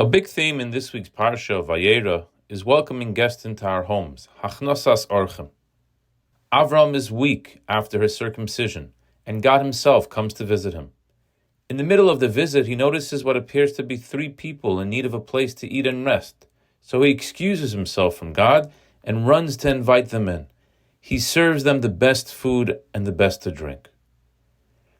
A big theme in this week's parsha of Vayera is welcoming guests into our homes, Hachnosat Orchim. Avraham is weak after his circumcision, and God himself comes to visit him. In the middle of the visit, he notices what appears to be 3 people in need of a place to eat and rest. So he excuses himself from God and runs to invite them in. He serves them the best food and the best to drink.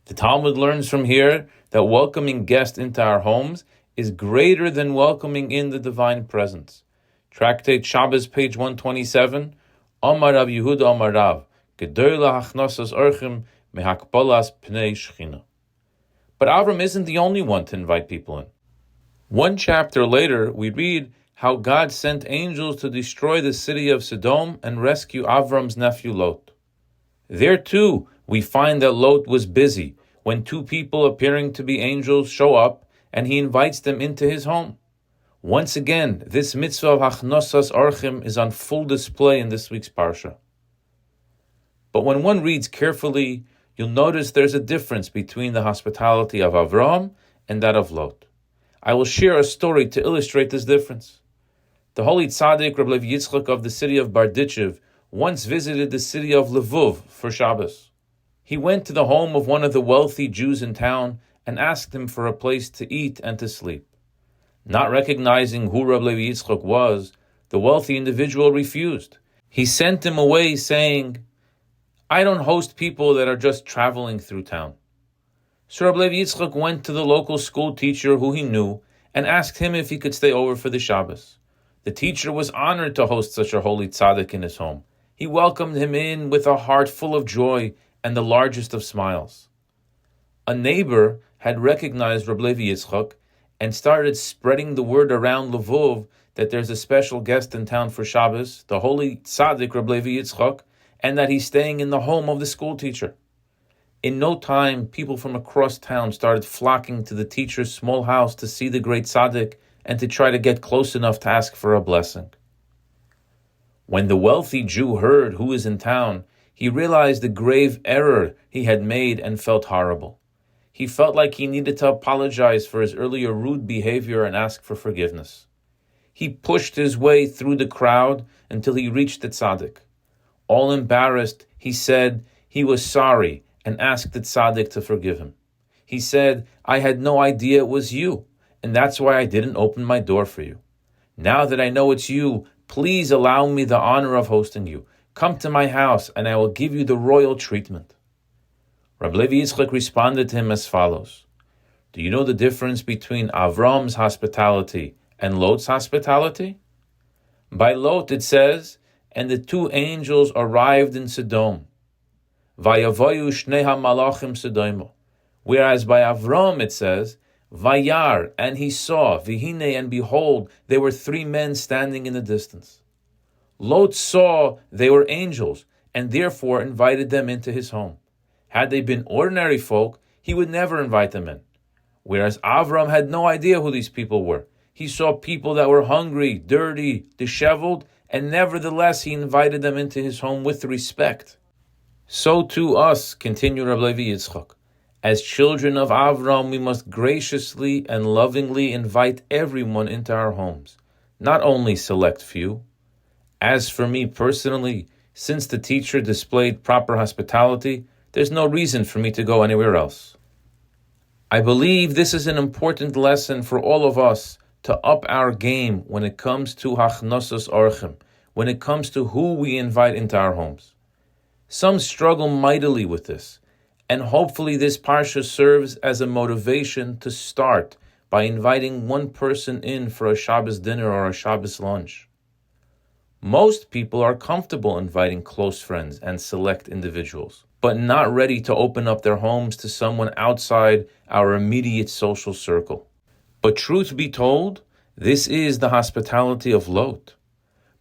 The Talmud learns from here that welcoming guests into our homes is greater than welcoming in the divine presence. Tractate Shabbos, page 127, Amar Rav Yehuda Amar Rav, Gedola Hachnosat Orchim mehakbalas pnei Shechina. But Avram isn't the only one to invite people in. One chapter later, we read how God sent angels to destroy the city of Sodom and rescue Avram's nephew Lot. There too, we find that Lot was busy when 2 people appearing to be angels show up and he invites them into his home. Once again, this mitzvah of Hachnosat Orchim is on full display in this week's parsha. But when one reads carefully, you'll notice there's a difference between the hospitality of Avraham and that of Lot. I will share a story to illustrate this difference. The holy tzaddik Reb Levi Yitzchok of the city of Berditchev once visited the city of Lvov for Shabbos. He went to the home of one of the wealthy Jews in town and asked him for a place to eat and to sleep. Not recognizing who Reb Levi Yitzchok was, the wealthy individual refused. He sent him away saying, "I don't host people that are just traveling through town." So Reb Levi Yitzchok went to the local school teacher who he knew and asked him if he could stay over for the Shabbos. The teacher was honored to host such a holy tzaddik in his home. He welcomed him in with a heart full of joy and the largest of smiles. A neighbor had recognized Reb Levi Yitzchok and started spreading the word around Lvov that there's a special guest in town for Shabbos, the holy tzaddik Reb Levi Yitzchok, and that he's staying in the home of the school teacher. In no time, people from across town started flocking to the teacher's small house to see the great tzaddik and to try to get close enough to ask for a blessing. When the wealthy Jew heard who was in town, he realized the grave error he had made and felt horrible. He felt like he needed to apologize for his earlier rude behavior and ask for forgiveness. He pushed his way through the crowd until he reached the tzaddik. All embarrassed, he said he was sorry and asked the tzaddik to forgive him. He said, "I had no idea it was you, and that's why I didn't open my door for you. Now that I know it's you, please allow me the honor of hosting you. Come to my house and I will give you the royal treatment." Reb Levi Yitzchok responded to him as follows: "Do you know the difference between Avram's hospitality and Lot's hospitality? By Lot it says, and the 2 angels arrived in Sodom. Vayavoyu shnei hamalachim Sodomo. Whereas by Avram it says, Vayar, and he saw, vihine, and behold, there were 3 men standing in the distance. Lot saw they were angels, and therefore invited them into his home. Had they been ordinary folk, he would never invite them in. Whereas Avram had no idea who these people were. He saw people that were hungry, dirty, disheveled, and nevertheless he invited them into his home with respect. So to us, continued Reb Levi Yitzchok, as children of Avram, we must graciously and lovingly invite everyone into our homes, not only select few. As for me personally, since the teacher displayed proper hospitality, there's no reason for me to go anywhere else. I believe this is an important lesson for all of us to up our game when it comes to Hachnosat Orchim, when it comes to who we invite into our homes. Some struggle mightily with this, and hopefully this parsha serves as a motivation to start by inviting one person in for a Shabbos dinner or a Shabbos lunch. Most people are comfortable inviting close friends and select individuals, but not ready to open up their homes to someone outside our immediate social circle. But truth be told, this is the hospitality of Lot.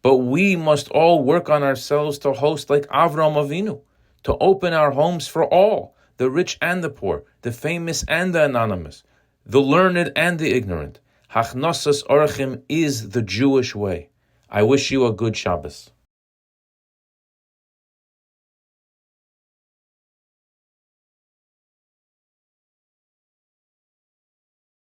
But we must all work on ourselves to host like Avraham Avinu, to open our homes for all, the rich and the poor, the famous and the anonymous, the learned and the ignorant. Hachnosat Orchim is the Jewish way. I wish you a good Shabbos.